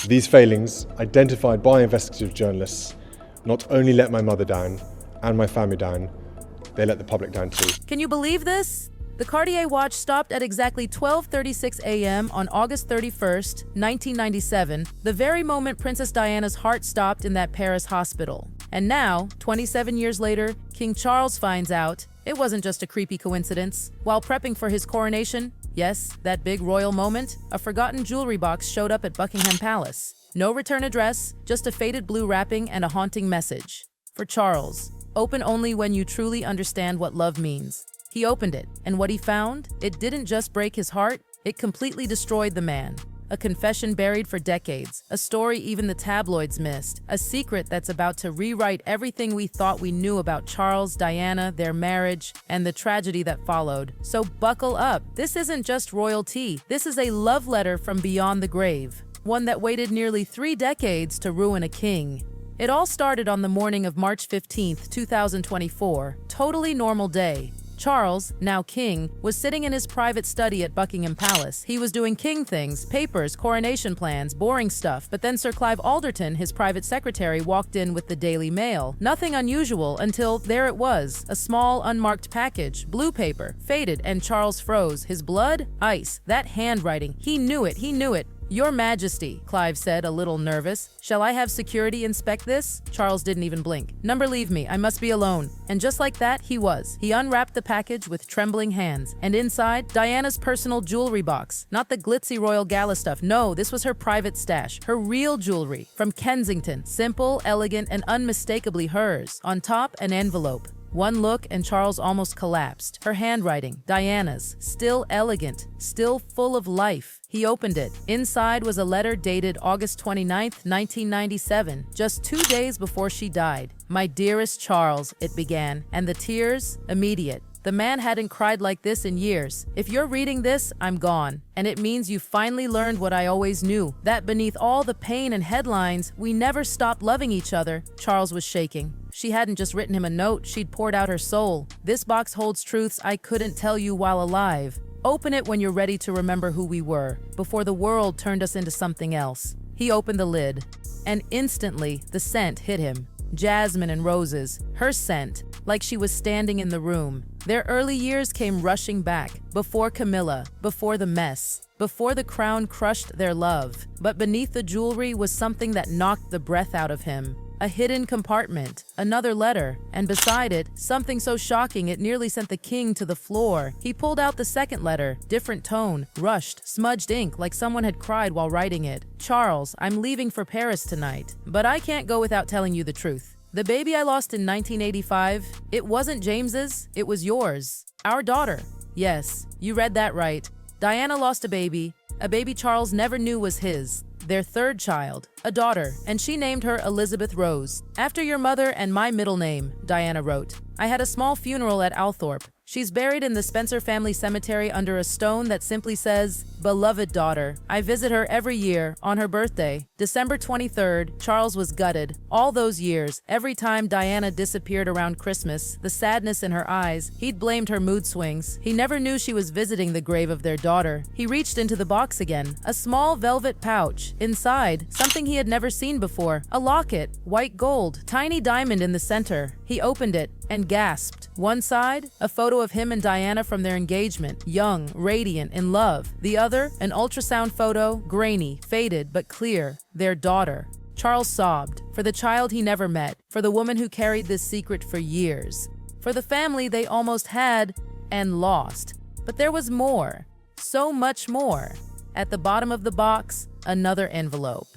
These failings, identified by investigative journalists, not only let my mother down and my family down, they let the public down too. Can you believe this? The Cartier watch stopped at exactly 12:36 a.m. on August 31st, 1997, the very moment Princess Diana's heart stopped in that Paris hospital. And now, 27 years later, King Charles finds out it wasn't just a creepy coincidence. While prepping for his coronation, yes, that big royal moment, a forgotten jewelry box showed up at Buckingham Palace. No return address, just a faded blue wrapping and a haunting message. For Charles, open only when you truly understand what love means. He opened it, and what he found, it didn't just break his heart, it completely destroyed the man. A confession buried for decades, a story even the tabloids missed, a secret that's about to rewrite everything we thought we knew about Charles, Diana, their marriage, and the tragedy that followed. So buckle up. This isn't just royalty. This is a love letter from beyond the grave, one that waited nearly 3 decades to ruin a king. It all started on the morning of March 15, 2024, totally normal day. Charles, now king, was sitting in his private study at Buckingham Palace. He was doing king things, papers, coronation plans, boring stuff, but then Sir Clive Alderton, his private secretary, walked in with the Daily Mail. Nothing unusual until there it was, a small, unmarked package, blue paper, faded, and Charles froze. His blood? Ice. That handwriting. He knew it. Your Majesty, Clive said, a little nervous. Shall I have security inspect this? Charles didn't even blink. Number, leave me. I must be alone. And just like that, he was. He unwrapped the package with trembling hands. And inside, Diana's personal jewelry box. Not the glitzy royal gala stuff. No, this was her private stash. Her real jewelry. From Kensington. Simple, elegant, and unmistakably hers. On top, an envelope. One look and Charles almost collapsed. Her handwriting, Diana's, still elegant, still full of life. He opened it. Inside was a letter dated August 29, 1997, just 2 days before she died. "My dearest Charles," it began, and the tears, immediate. The man hadn't cried like this in years. "If you're reading this, I'm gone. And it means you finally learned what I always knew, that beneath all the pain and headlines, we never stopped loving each other." Charles was shaking. She hadn't just written him a note, she'd poured out her soul. "This box holds truths I couldn't tell you while alive. Open it when you're ready to remember who we were, before the world turned us into something else." He opened the lid, and instantly the scent hit him. Jasmine and roses, her scent, like she was standing in the room. Their early years came rushing back, before Camilla, before the mess, before the crown crushed their love. But beneath the jewelry was something that knocked the breath out of him. A hidden compartment, another letter, and beside it, something so shocking it nearly sent the king to the floor. He pulled out the second letter, different tone, rushed, smudged ink like someone had cried while writing it. "Charles, I'm leaving for Paris tonight, but I can't go without telling you the truth. The baby I lost in 1985, it wasn't James's, it was yours. Our daughter." Yes, you read that right. Diana lost a baby Charles never knew was his. Their third child, a daughter, and she named her Elizabeth Rose. "After your mother and my middle name," Diana wrote. "I had a small funeral at Althorpe. She's buried in the Spencer family cemetery under a stone that simply says, 'Beloved daughter.' I visit her every year on her birthday." December 23rd, Charles was gutted. All those years, every time Diana disappeared around Christmas, the sadness in her eyes, he'd blamed her mood swings. He never knew she was visiting the grave of their daughter. He reached into the box again, a small velvet pouch. Inside, something he had never seen before, a locket, white gold, tiny diamond in the center. He opened it and gasped. One side, a photo of him and Diana from their engagement, young, radiant, in love. The other, an ultrasound photo, grainy, faded, but clear, their daughter. Charles sobbed, for the child he never met, for the woman who carried this secret for years, for the family they almost had and lost. But there was more, so much more. At the bottom of the box, another envelope.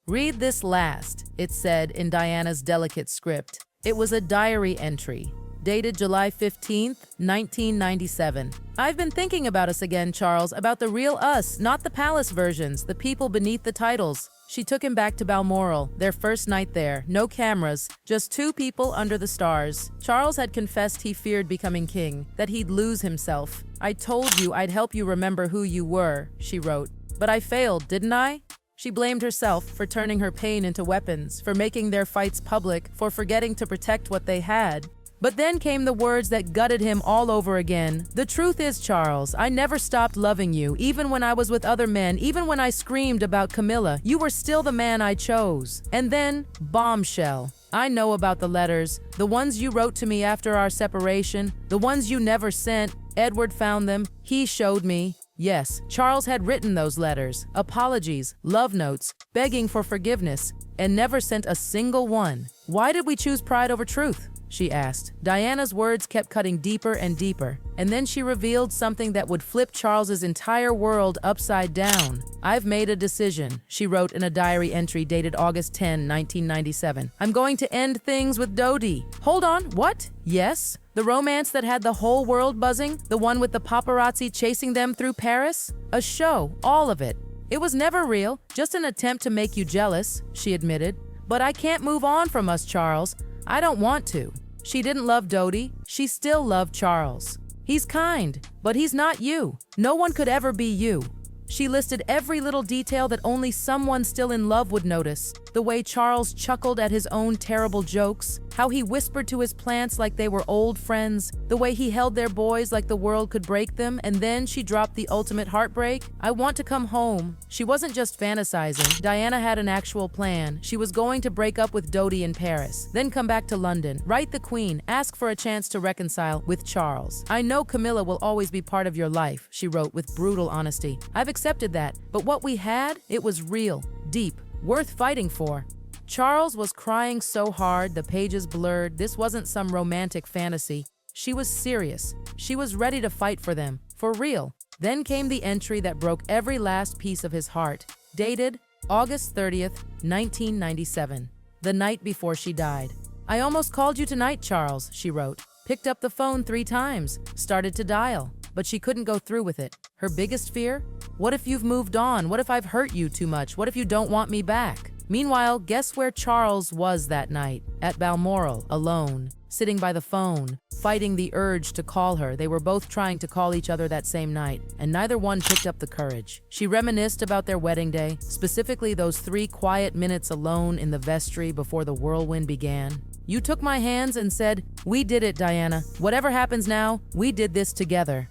"Read this last," it said in Diana's delicate script. It was a diary entry, dated July 15th, 1997. "I've been thinking about us again, Charles, about the real us, not the palace versions, the people beneath the titles." She took him back to Balmoral, their first night there. No cameras, just 2 people under the stars. Charles had confessed he feared becoming king, that he'd lose himself. "I told you I'd help you remember who you were," she wrote. "But I failed, didn't I?" She blamed herself for turning her pain into weapons, for making their fights public, for forgetting to protect what they had. But then came the words that gutted him all over again. "The truth is, Charles, I never stopped loving you, even when I was with other men, even when I screamed about Camilla. You were still the man I chose." And then, bombshell. "I know about the letters, the ones you wrote to me after our separation, the ones you never sent. Edward found them. He showed me." Yes, Charles had written those letters, apologies, love notes, begging for forgiveness, and never sent a single one. "Why did we choose pride over truth?" she asked. Diana's words kept cutting deeper and deeper, and then she revealed something that would flip Charles's entire world upside down. "I've made a decision," she wrote in a diary entry dated August 10, 1997. "I'm going to end things with Dodi." Hold on, what? Yes? The romance that had the whole world buzzing? The one with the paparazzi chasing them through Paris? A show, all of it. "It was never real, just an attempt to make you jealous," she admitted. "But I can't move on from us, Charles. I don't want to." She didn't love Dodi. She still loved Charles. "He's kind, but he's not you. No one could ever be you." She listed every little detail that only someone still in love would notice. The way Charles chuckled at his own terrible jokes, how he whispered to his plants like they were old friends, the way he held their boys like the world could break them, and then she dropped the ultimate heartbreak. "I want to come home." She wasn't just fantasizing. Diana had an actual plan. She was going to break up with Dodi in Paris, then come back to London, write the Queen, ask for a chance to reconcile with Charles. "I know Camilla will always be part of your life," she wrote with brutal honesty. "I've accepted that, but what we had, it was real, deep, worth fighting for." Charles was crying so hard the pages blurred. This wasn't some romantic fantasy. She was serious. She was ready to fight for them, for real. Then came the entry that broke every last piece of his heart, dated August 30th, 1997, the night before she died. "I almost called you tonight, Charles," she wrote. "Picked up the phone 3 times, started to dial, but she couldn't go through with it. Her biggest fear? What if you've moved on? What if I've hurt you too much? What if you don't want me back?" Meanwhile, guess where Charles was that night? At Balmoral, alone, sitting by the phone, fighting the urge to call her. They were both trying to call each other that same night, and neither one picked up the courage. She reminisced about their wedding day, specifically those 3 quiet minutes alone in the vestry before the whirlwind began. "You took my hands and said, 'We did it, Diana. Whatever happens now, we did this together.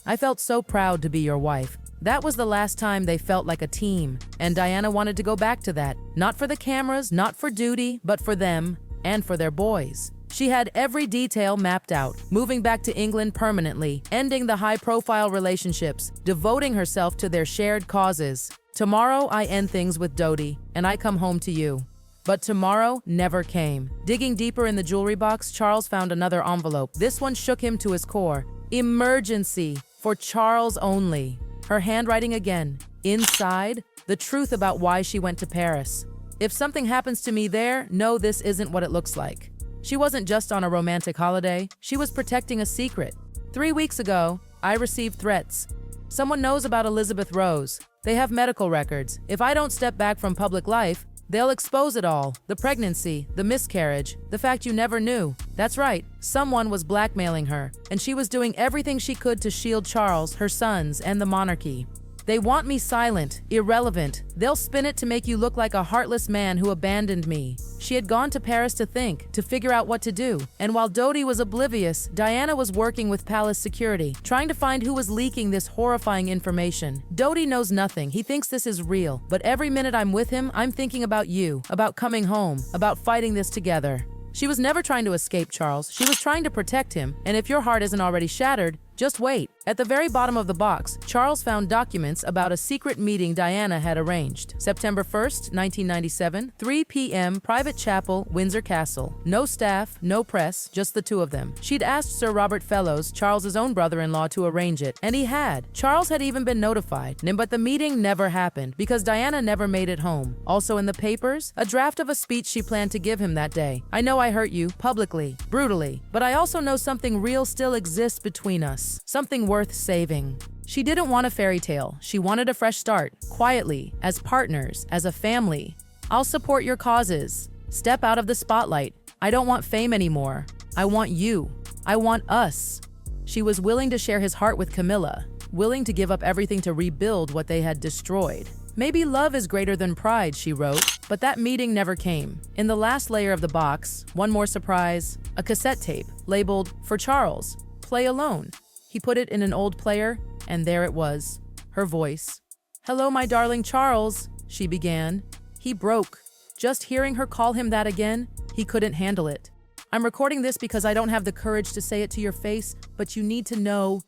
I felt so proud to be your wife.' That was the last time they felt like a team, and Diana wanted to go back to that. Not for the cameras, not for duty, but for them and for their boys. She had every detail mapped out, moving back to England permanently, ending the high-profile relationships, devoting herself to their shared causes. Tomorrow, I end things with Dodi, and I come home to you." But tomorrow never came. Digging deeper in the jewelry box, Charles found another envelope. This one shook him to his core. "Emergency, for Charles only." Her handwriting again. Inside, the truth about why she went to Paris. "If something happens to me there, know this isn't what it looks like." She wasn't just on a romantic holiday. She was protecting a secret. 3 weeks ago, I received threats. "Someone knows about Elizabeth Rose. They have medical records. If I don't step back from public life, they'll expose it all. The pregnancy, the miscarriage, the fact you never knew." That's right, someone was blackmailing her, and she was doing everything she could to shield Charles, her sons, and the monarchy. "They want me silent, irrelevant. They'll spin it to make you look like a heartless man who abandoned me." She had gone to Paris to think, to figure out what to do. And while Dodi was oblivious, Diana was working with palace security, trying to find who was leaking this horrifying information. "Dodi knows nothing. He thinks this is real. But every minute I'm with him, I'm thinking about you, about coming home, about fighting this together." She was never trying to escape Charles. She was trying to protect him. And if your heart isn't already shattered, just wait. At the very bottom of the box, Charles found documents about a secret meeting Diana had arranged. September 1st, 1997, 3 p.m., private chapel, Windsor Castle. No staff, no press, just the 2 of them. She'd asked Sir Robert Fellows, Charles's own brother-in-law, to arrange it, and he had. Charles had even been notified, but the meeting never happened because Diana never made it home. Also in the papers, a draft of a speech she planned to give him that day. "I know I hurt you, publicly, brutally, but I also know something real still exists between us. Something worth saving." She didn't want a fairy tale. She wanted a fresh start, quietly, as partners, as a family. "I'll support your causes. Step out of the spotlight. I don't want fame anymore. I want you. I want us." She was willing to share his heart with Camilla, willing to give up everything to rebuild what they had destroyed. Maybe love is greater than pride, she wrote, but that meeting never came. In the last layer of the box, one more surprise, a cassette tape labeled, "For Charles, play alone." He put it in an old player, and there it was, her voice. "Hello, my darling Charles," she began. He broke. Just hearing her call him that again, he couldn't handle it. "I'm recording this because I don't have the courage to say it to your face, but you need to know."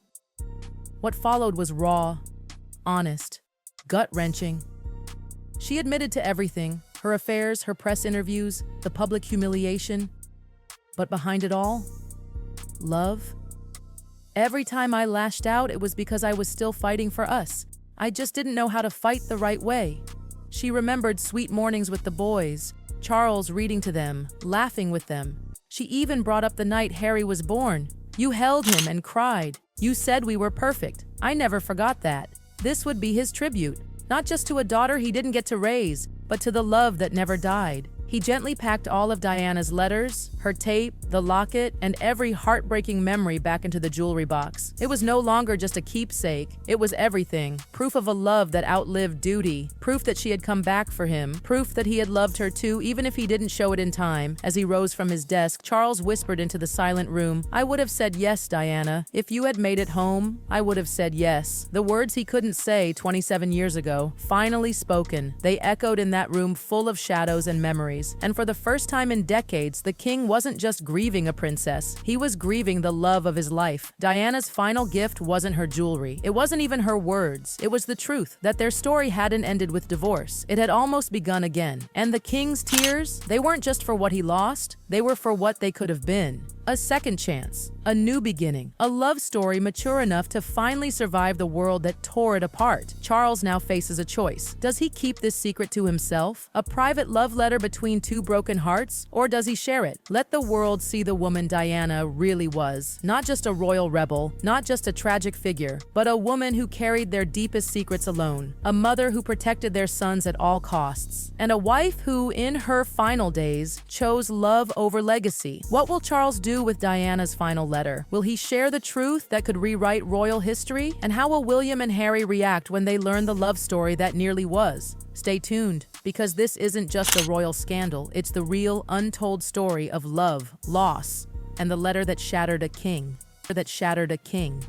What followed was raw, honest, gut-wrenching. She admitted to everything, her affairs, her press interviews, the public humiliation. But behind it all, love. "Every time I lashed out, it was because I was still fighting for us. I just didn't know how to fight the right way." She remembered sweet mornings with the boys, Charles reading to them, laughing with them. She even brought up the night Harry was born. "You held him and cried. You said we were perfect. I never forgot that." This would be his tribute, not just to a daughter he didn't get to raise, but to the love that never died. He gently packed all of Diana's letters, her tape, the locket, and every heartbreaking memory back into the jewelry box. It was no longer just a keepsake. It was everything. Proof of a love that outlived duty. Proof that she had come back for him. Proof that he had loved her too, even if he didn't show it in time. As he rose from his desk, Charles whispered into the silent room, "I would have said yes, Diana. If you had made it home, I would have said yes." The words he couldn't say 27 years ago, finally spoken. They echoed in that room full of shadows and memories. And for the first time in decades, the king wasn't just grieving a princess. He was grieving the love of his life. Diana's final gift wasn't her jewelry. It wasn't even her words. It was the truth that their story hadn't ended with divorce. It had almost begun again. And the king's tears, they weren't just for what he lost. They were for what they could have been. A second chance, a new beginning, a love story mature enough to finally survive the world that tore it apart. Charles now faces a choice. Does he keep this secret to himself? A private love letter between two broken hearts? Or does he share it? Let the world see the woman Diana really was. Not just a royal rebel, not just a tragic figure, but a woman who carried their deepest secrets alone. A mother who protected their sons at all costs. And a wife who, in her final days, chose love over legacy. What will Charles do with Diana's final letter? Will he share the truth that could rewrite royal history? And how will William and Harry react when they learn the love story that nearly was? Stay tuned, because this isn't just a royal scandal, it's the real, untold story of love, loss, and the letter that shattered a king. That shattered a king.